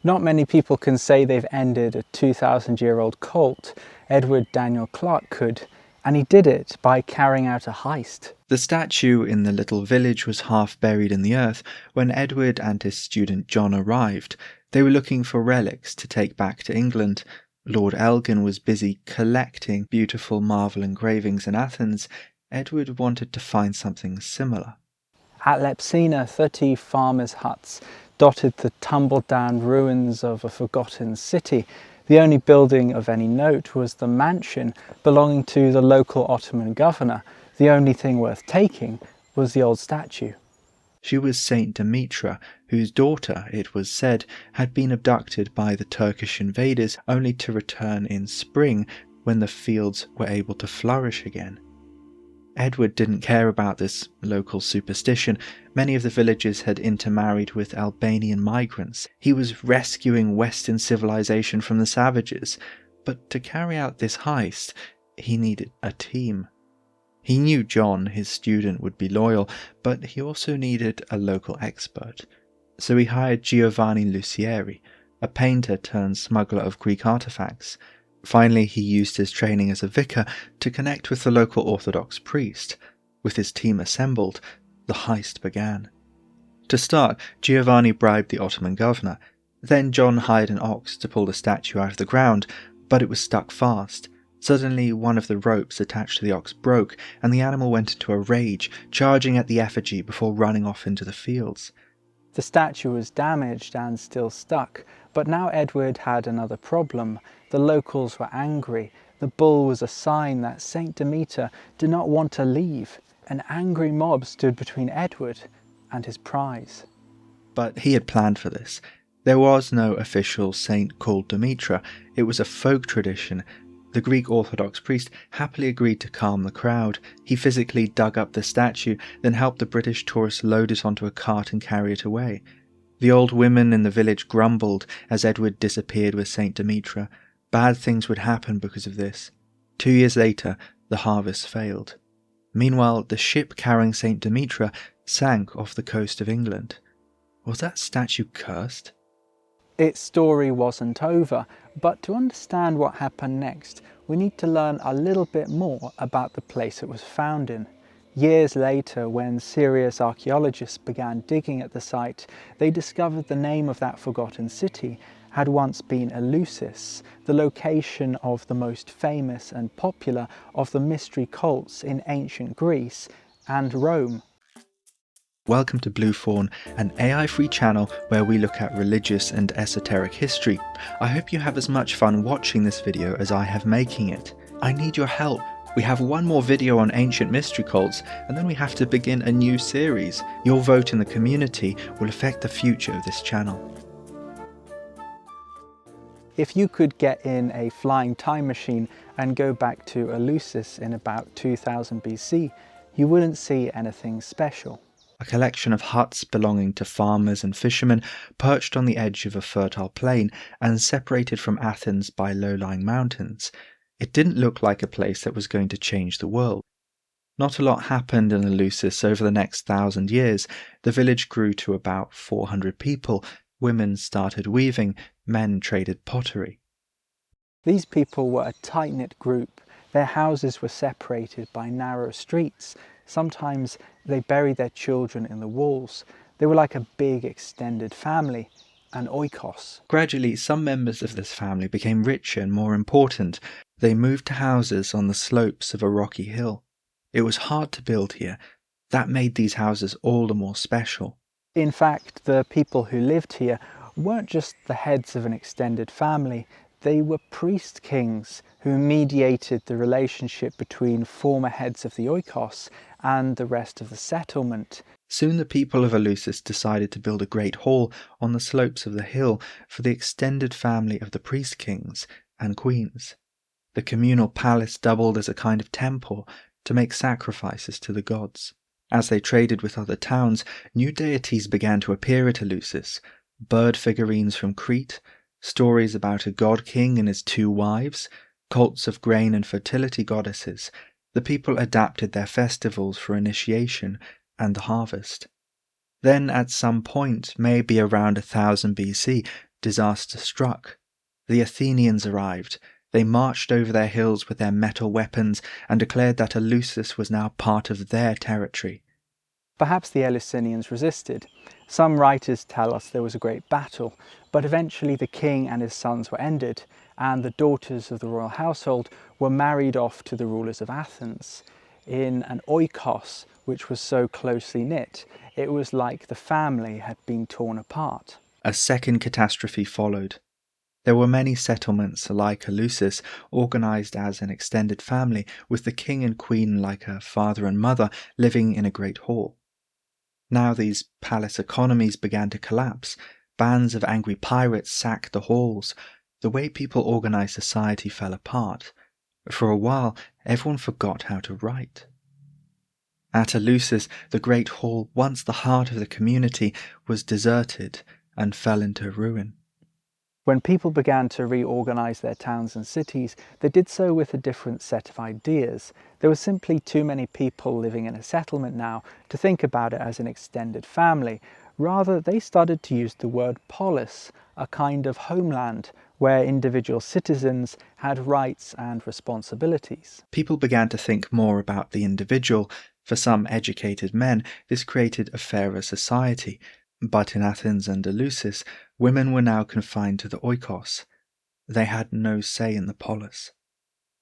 Not many people can say they've ended a 2,000-year-old cult. Edward Daniel Clarke could, and he did it by carrying out a heist. The statue in the little village was half buried in the earth when Edward and his student John arrived. They were looking for relics to take back to England. Lord Elgin was busy collecting beautiful marble engravings in Athens. Edward wanted to find something similar. At Lepsina, 30 farmers' huts dotted the tumbled-down ruins of a forgotten city. The only building of any note was the mansion belonging to the local Ottoman governor. The only thing worth taking was the old statue. She was Saint Dmitra, whose daughter, it was said, had been abducted by the Turkish invaders only to return in spring when the fields were able to flourish again. Edward didn't care about this local superstition. Many of the villagers had intermarried with Albanian migrants. He was rescuing Western civilization from the savages. But to carry out this heist, he needed a team. He knew John, his student, would be loyal, but he also needed a local expert. So he hired Giovanni Lucieri, a painter turned smuggler of Greek artifacts. Finally, he used his training as a vicar to connect with the local Orthodox priest. With his team assembled, the heist began. To start, Giovanni bribed the Ottoman governor. Then John hired an ox to pull the statue out of the ground, but it was stuck fast. Suddenly, one of the ropes attached to the ox broke, and the animal went into a rage, charging at the effigy before running off into the fields. The statue was damaged and still stuck, but now Edward had another problem. The locals were angry. The bull was a sign that Saint Demeter did not want to leave. An angry mob stood between Edward and his prize. But he had planned for this. There was no official saint called Dmitra. It was a folk tradition. The Greek Orthodox priest happily agreed to calm the crowd. He physically dug up the statue, then helped the British tourists load it onto a cart and carry it away. The old women in the village grumbled as Edward disappeared with Saint Dmitra. Bad things would happen because of this. 2 years later, the harvest failed. Meanwhile, the ship carrying Saint Dmitra sank off the coast of England. Was that statue cursed? Its story wasn't over, but to understand what happened next, we need to learn a little bit more about the place it was found in. Years later, when serious archaeologists began digging at the site, they discovered the name of that forgotten city had once been Eleusis, the location of the most famous and popular of the mystery cults in ancient Greece and Rome. Welcome to Blue Fawn, an AI-free channel where we look at religious and esoteric history. I hope you have as much fun watching this video as I have making it. I need your help. We have one more video on ancient mystery cults, and then we have to begin a new series. Your vote in the community will affect the future of this channel. If you could get in a flying time machine and go back to Eleusis in about 2000 BC, you wouldn't see anything special. A collection of huts belonging to farmers and fishermen perched on the edge of a fertile plain and separated from Athens by low-lying mountains. It didn't look like a place that was going to change the world. Not a lot happened in Eleusis over the next 1,000 years. The village grew to about 400 people. Women started weaving, men traded pottery. These people were a tight-knit group. Their houses were separated by narrow streets. Sometimes they buried their children in the walls. They were like a big extended family, an oikos. Gradually, some members of this family became richer and more important. They moved to houses on the slopes of a rocky hill. It was hard to build here. That made these houses all the more special. In fact, the people who lived here weren't just the heads of an extended family. They were priest kings who mediated the relationship between former heads of the oikos and the rest of the settlement. Soon the people of Eleusis decided to build a great hall on the slopes of the hill for the extended family of the priest kings and queens. The communal palace doubled as a kind of temple to make sacrifices to the gods. As they traded with other towns, new deities began to appear at Eleusis. Bird figurines from Crete, stories about a god-king and his 2 wives, cults of grain and fertility goddesses. The people adapted their festivals for initiation and the harvest. Then at some point, maybe around 1000 BC, disaster struck. The Athenians arrived. They marched over their hills with their metal weapons and declared that Eleusis was now part of their territory. Perhaps the Eleusinians resisted. Some writers tell us there was a great battle, but eventually the king and his sons were ended, and the daughters of the royal household were married off to the rulers of Athens in an oikos which was so closely knit it was like the family had been torn apart. A second catastrophe followed. There were many settlements like Eleusis, organised as an extended family, with the king and queen like a father and mother living in a great hall. Now these palace economies began to collapse. Bands of angry pirates sacked the halls. The way people organised society fell apart. For a while, everyone forgot how to write. At Eleusis, the great hall, once the heart of the community, was deserted and fell into ruin. When people began to reorganise their towns and cities, they did so with a different set of ideas. There were simply too many people living in a settlement now to think about it as an extended family. Rather, they started to use the word polis, a kind of homeland, where individual citizens had rights and responsibilities. People began to think more about the individual. For some educated men, this created a fairer society. But in Athens and Eleusis, women were now confined to the oikos. They had no say in the polis.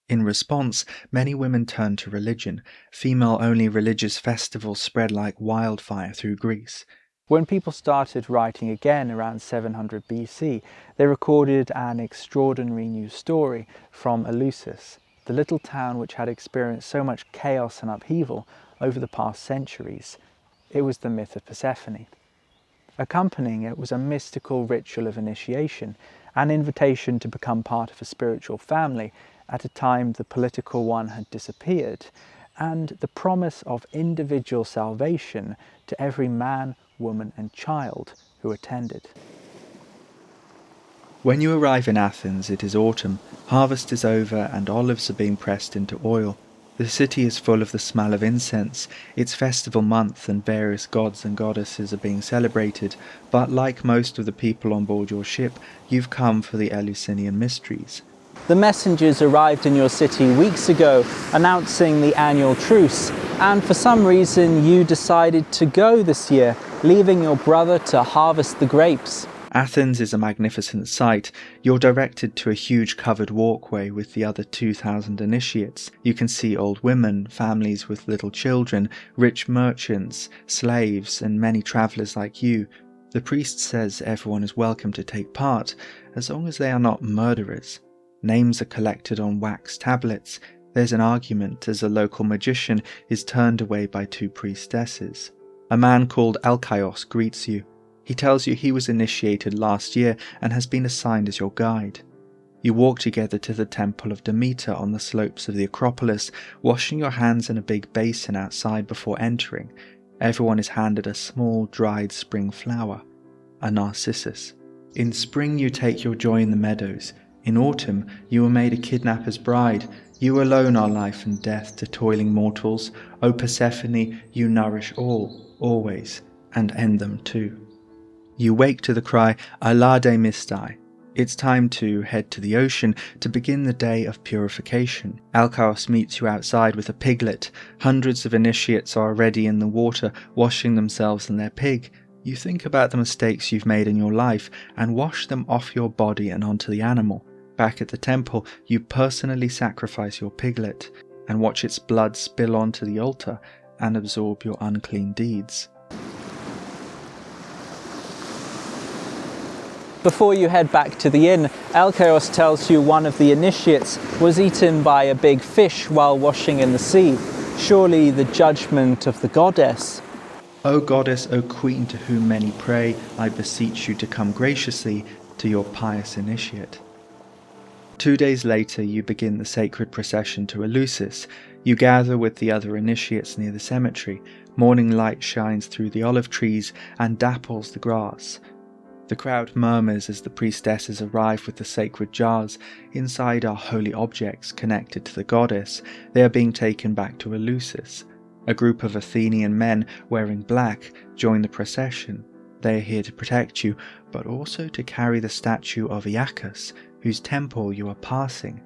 In response, many women turned to religion. Female-only religious festivals spread like wildfire through Greece. When people started writing again around 700 BC, they recorded an extraordinary new story from Eleusis, the little town which had experienced so much chaos and upheaval over the past centuries. It was the myth of Persephone. Accompanying it was a mystical ritual of initiation, an invitation to become part of a spiritual family at a time the political one had disappeared, and the promise of individual salvation to every man, woman and child who attended. When you arrive in Athens, it is autumn, harvest is over and olives are being pressed into oil. The city is full of the smell of incense. It's festival month and various gods and goddesses are being celebrated, but like most of the people on board your ship, you've come for the Eleusinian Mysteries. The messengers arrived in your city weeks ago announcing the annual truce, and for some reason you decided to go this year, leaving your brother to harvest the grapes. Athens is a magnificent sight. You're directed to a huge covered walkway with the other 2,000 initiates. You can see old women, families with little children, rich merchants, slaves, and many travellers like you. The priest says everyone is welcome to take part, as long as they are not murderers. Names are collected on wax tablets. There's an argument as a local magician is turned away by two priestesses. A man called Alkaios greets you. He tells you he was initiated last year and has been assigned as your guide. You walk together to the temple of Demeter on the slopes of the Acropolis, washing your hands in a big basin outside before entering. Everyone is handed a small dried spring flower, a narcissus. In spring you take your joy in the meadows. In autumn you are made a kidnapper's bride. You alone are life and death to toiling mortals. O Persephone, you nourish all, always, and end them too. You wake to the cry, Alade Mistai. It's time to head to the ocean to begin the day of purification. Alkaios meets you outside with a piglet. Hundreds of initiates are already in the water, washing themselves and their pig. You think about the mistakes you've made in your life and wash them off your body and onto the animal. Back at the temple, you personally sacrifice your piglet and watch its blood spill onto the altar and absorb your unclean deeds. Before you head back to the inn, Alkaios tells you one of the initiates was eaten by a big fish while washing in the sea. Surely the judgment of the goddess. O goddess, O queen to whom many pray, I beseech you to come graciously to your pious initiate. 2 days later you begin the sacred procession to Eleusis. You gather with the other initiates near the cemetery. Morning light shines through the olive trees and dapples the grass. The crowd murmurs as the priestesses arrive with the sacred jars. Inside are holy objects connected to the goddess. They are being taken back to Eleusis. A group of Athenian men wearing black join the procession. They are here to protect you, but also to carry the statue of Eunapius, whose temple you are passing.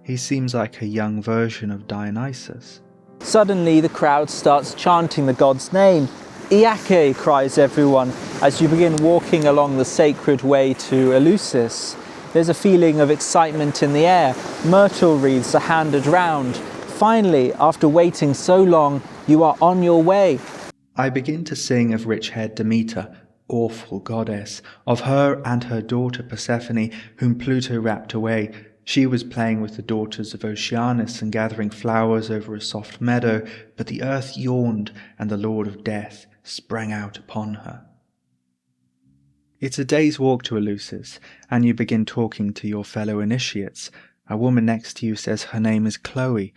He seems like a young version of Dionysus. Suddenly the crowd starts chanting the god's name. Iake, cries everyone, as you begin walking along the sacred way to Eleusis. There's a feeling of excitement in the air. Myrtle wreaths are handed round. Finally, after waiting so long, you are on your way. I begin to sing of rich-haired Demeter, awful goddess, of her and her daughter Persephone, whom Pluto rapt away. She was playing with the daughters of Oceanus and gathering flowers over a soft meadow, but the earth yawned, and the Lord of Death sprang out upon her. It's a day's walk to Eleusis, and you begin talking to your fellow initiates. A woman next to you says her name is Chloe.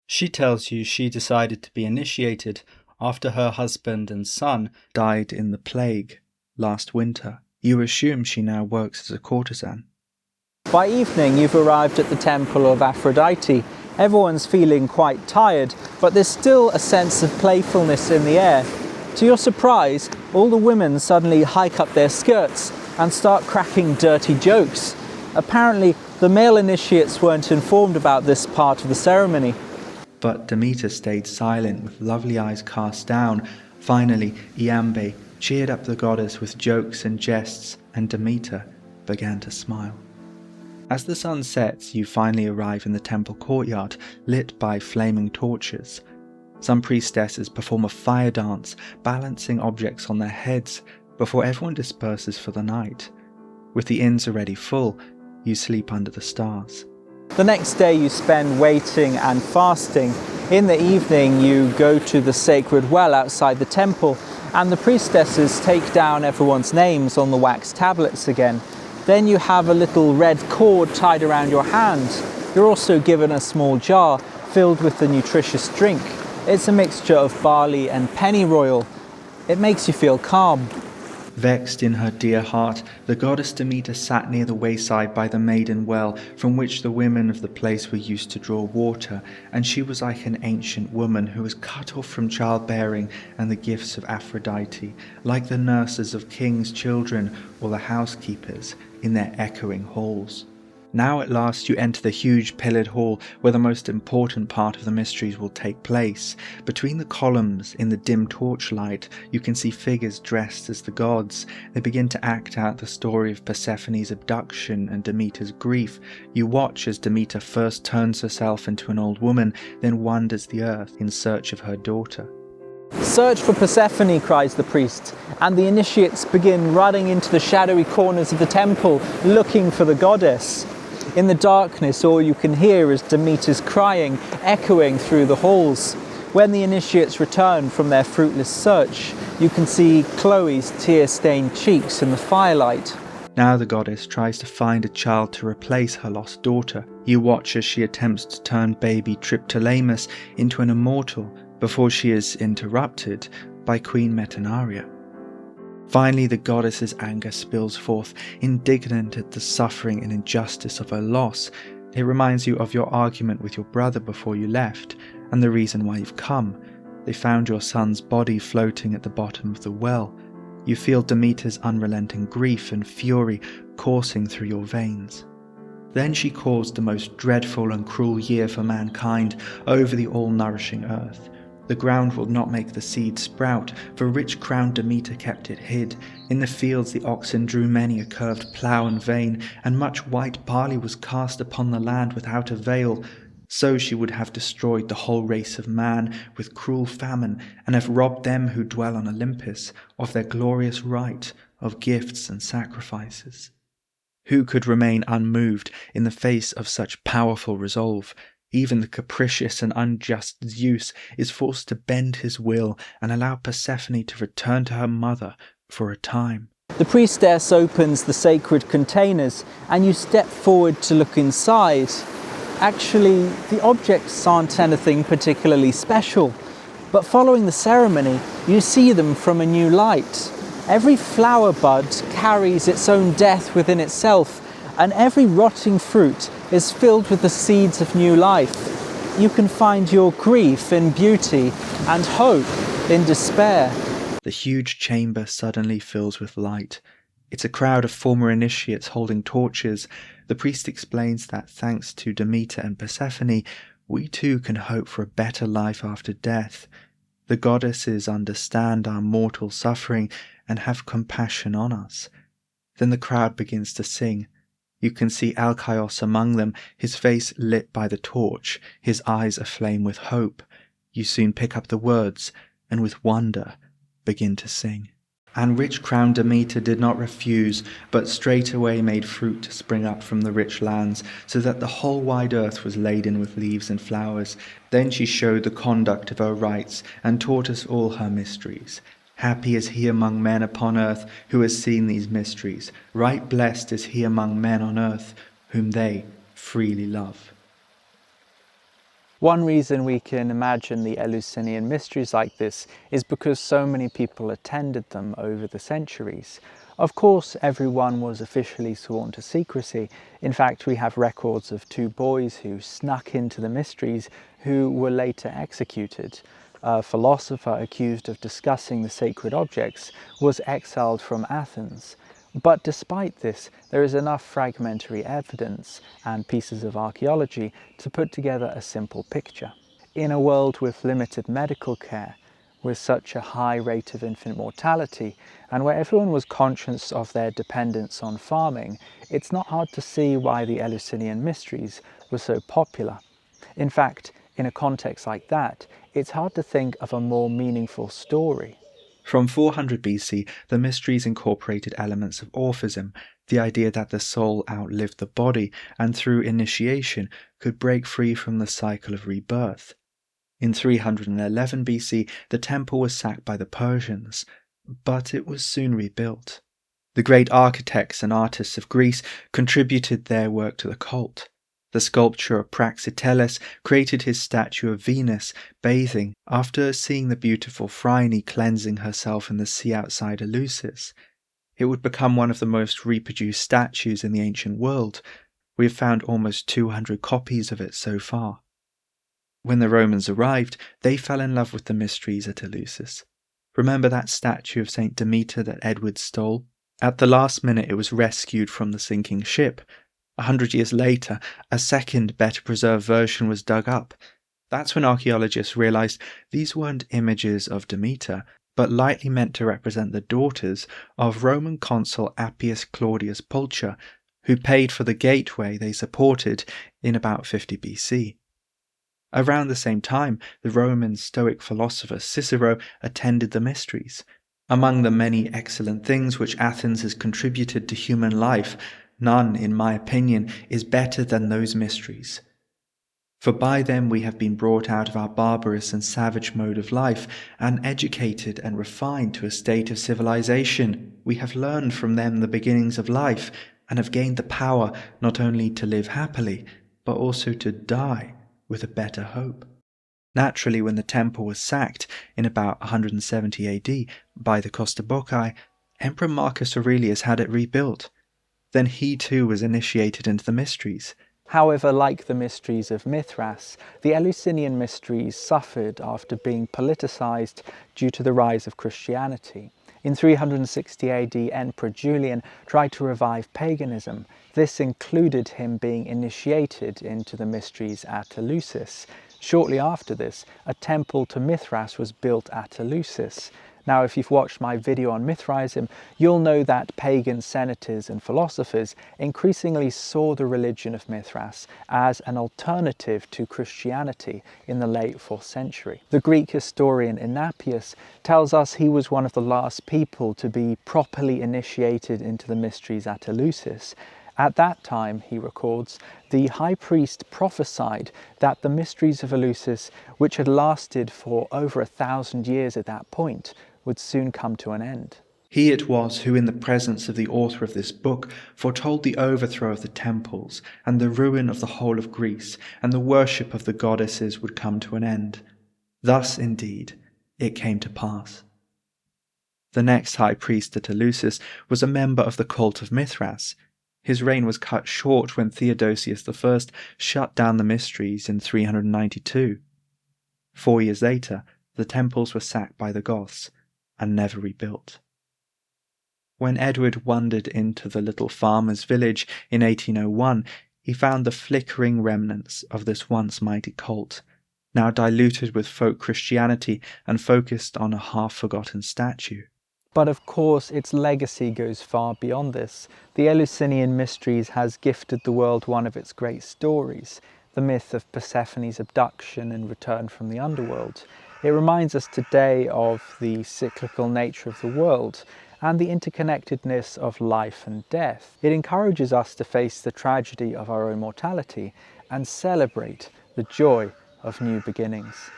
She tells you she decided to be initiated after her husband and son died in the plague last winter. You assume she now works as a courtesan. By evening, you've arrived at the temple of Aphrodite. Everyone's feeling quite tired, but there's still a sense of playfulness in the air. To your surprise, all the women suddenly hike up their skirts and start cracking dirty jokes. Apparently, the male initiates weren't informed about this part of the ceremony. But Demeter stayed silent with lovely eyes cast down. Finally, Iambe cheered up the goddess with jokes and jests, and Demeter began to smile. As the sun sets, you finally arrive in the temple courtyard, lit by flaming torches. Some priestesses perform a fire dance, balancing objects on their heads, before everyone disperses for the night. With the inns already full, you sleep under the stars. The next day you spend waiting and fasting. In the evening you go to the sacred well outside the temple, and the priestesses take down everyone's names on the wax tablets again. Then you have a little red cord tied around your hand. You're also given a small jar filled with the nutritious drink. It's a mixture of barley and pennyroyal. It makes you feel calm. Vexed in her dear heart, the goddess Demeter sat near the wayside by the maiden well, from which the women of the place were used to draw water, and she was like an ancient woman who was cut off from childbearing and the gifts of Aphrodite, like the nurses of kings' children or the housekeepers in their echoing halls. Now at last you enter the huge pillared hall where the most important part of the mysteries will take place. Between the columns, in the dim torchlight, you can see figures dressed as the gods. They begin to act out the story of Persephone's abduction and Demeter's grief. You watch as Demeter first turns herself into an old woman, then wanders the earth in search of her daughter. Search for Persephone, cries the priest, and the initiates begin running into the shadowy corners of the temple, looking for the goddess. In the darkness, all you can hear is Demeter's crying, echoing through the halls. When the initiates return from their fruitless search, you can see Chloe's tear-stained cheeks in the firelight. Now the goddess tries to find a child to replace her lost daughter. You watch as she attempts to turn baby Triptolemus into an immortal before she is interrupted by Queen Metanaria. Finally, the goddess's anger spills forth, indignant at the suffering and injustice of her loss. It reminds you of your argument with your brother before you left, and the reason why you've come. They found your son's body floating at the bottom of the well. You feel Demeter's unrelenting grief and fury coursing through your veins. Then she caused the most dreadful and cruel year for mankind over the all-nourishing earth. The ground will not make the seed sprout, for rich-crowned Demeter kept it hid. In the fields the oxen drew many a curved plough and vein, and much white barley was cast upon the land without avail. So she would have destroyed the whole race of man with cruel famine, and have robbed them who dwell on Olympus of their glorious right of gifts and sacrifices. Who could remain unmoved in the face of such powerful resolve? Even the capricious and unjust Zeus is forced to bend his will and allow Persephone to return to her mother for a time. The priestess opens the sacred containers and you step forward to look inside. Actually, the objects aren't anything particularly special, but following the ceremony, you see them from a new light. Every flower bud carries its own death within itself, and every rotting fruit is filled with the seeds of new life. You can find your grief in beauty and hope in despair. The huge chamber suddenly fills with light. It's a crowd of former initiates holding torches. The priest explains that thanks to Demeter and Persephone, we too can hope for a better life after death. The goddesses understand our mortal suffering and have compassion on us. Then the crowd begins to sing. You can see Alcaios among them, his face lit by the torch, his eyes aflame with hope. You soon pick up the words, and with wonder begin to sing. And rich-crowned Demeter did not refuse, but straightway made fruit to spring up from the rich lands, so that the whole wide earth was laden with leaves and flowers. Then she showed the conduct of her rites, and taught us all her mysteries. Happy is he among men upon earth who has seen these mysteries. Right blessed is he among men on earth, whom they freely love. One reason we can imagine the Eleusinian Mysteries like this is because so many people attended them over the centuries. Of course, everyone was officially sworn to secrecy. In fact, we have records of 2 boys who snuck into the mysteries who were later executed. A philosopher accused of discussing the sacred objects was exiled from Athens. But despite this, there is enough fragmentary evidence and pieces of archaeology to put together a simple picture. In a world with limited medical care, with such a high rate of infant mortality, and where everyone was conscious of their dependence on farming, it's not hard to see why the Eleusinian Mysteries were so popular. In fact, in a context like that, it's hard to think of a more meaningful story. From 400 BC, the mysteries incorporated elements of Orphism, the idea that the soul outlived the body and through initiation could break free from the cycle of rebirth. In 311 BC, the temple was sacked by the Persians, but it was soon rebuilt. The great architects and artists of Greece contributed their work to the cult. The sculptor of Praxiteles created his statue of Venus bathing after seeing the beautiful Phryne cleansing herself in the sea outside Eleusis. It would become one of the most reproduced statues in the ancient world. We have found almost 200 copies of it so far. When the Romans arrived, they fell in love with the mysteries at Eleusis. Remember that statue of Saint Dmitra that Edward stole? At the last minute it was rescued from the sinking ship. 100 years later, a second, better preserved version was dug up. That's when archaeologists realized these weren't images of Demeter, but likely meant to represent the daughters of Roman consul Appius Claudius Pulcher, who paid for the gateway they supported in about 50 BC. Around the same time, the Roman Stoic philosopher Cicero attended the mysteries. Among the many excellent things which Athens has contributed to human life, none, in my opinion, is better than those mysteries. For by them we have been brought out of our barbarous and savage mode of life, and educated and refined to a state of civilization. We have learned from them the beginnings of life, and have gained the power not only to live happily, but also to die with a better hope. Naturally, when the temple was sacked in about 170 AD by the Cosmopoulos, Emperor Marcus Aurelius had it rebuilt. Then he too was initiated into the mysteries. However, like the mysteries of Mithras, the Eleusinian Mysteries suffered after being politicized due to the rise of Christianity. In 360 AD, Emperor Julian tried to revive paganism. This included him being initiated into the mysteries at Eleusis. Shortly after this, a temple to Mithras was built at Eleusis. Now, if you've watched my video on Mithraism, you'll know that pagan senators and philosophers increasingly saw the religion of Mithras as an alternative to Christianity in the late 4th century. The Greek historian Eunapius tells us he was one of the last people to be properly initiated into the mysteries at Eleusis. At that time, he records, the high priest prophesied that the mysteries of Eleusis, which had lasted for over 1,000 years at that point, would soon come to an end. He it was who, in the presence of the author of this book, foretold the overthrow of the temples and the ruin of the whole of Greece, and the worship of the goddesses would come to an end. Thus, indeed, it came to pass. The next high priest at Eleusis was a member of the cult of Mithras. His reign was cut short when Theodosius I shut down the mysteries in 392. 4 years later, the temples were sacked by the Goths, and never rebuilt. When Edward wandered into the little farmer's village in 1801, he found the flickering remnants of this once mighty cult, now diluted with folk Christianity and focused on a half-forgotten statue. But of course, its legacy goes far beyond this. The Eleusinian Mysteries has gifted the world one of its great stories, the myth of Persephone's abduction and return from the underworld. It reminds us today of the cyclical nature of the world and the interconnectedness of life and death. It encourages us to face the tragedy of our own mortality and celebrate the joy of new beginnings.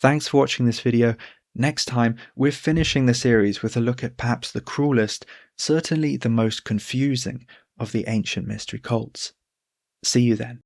Thanks for watching this video. Next time, we're finishing the series with a look at perhaps the cruelest, certainly the most confusing of the ancient mystery cults. See you then.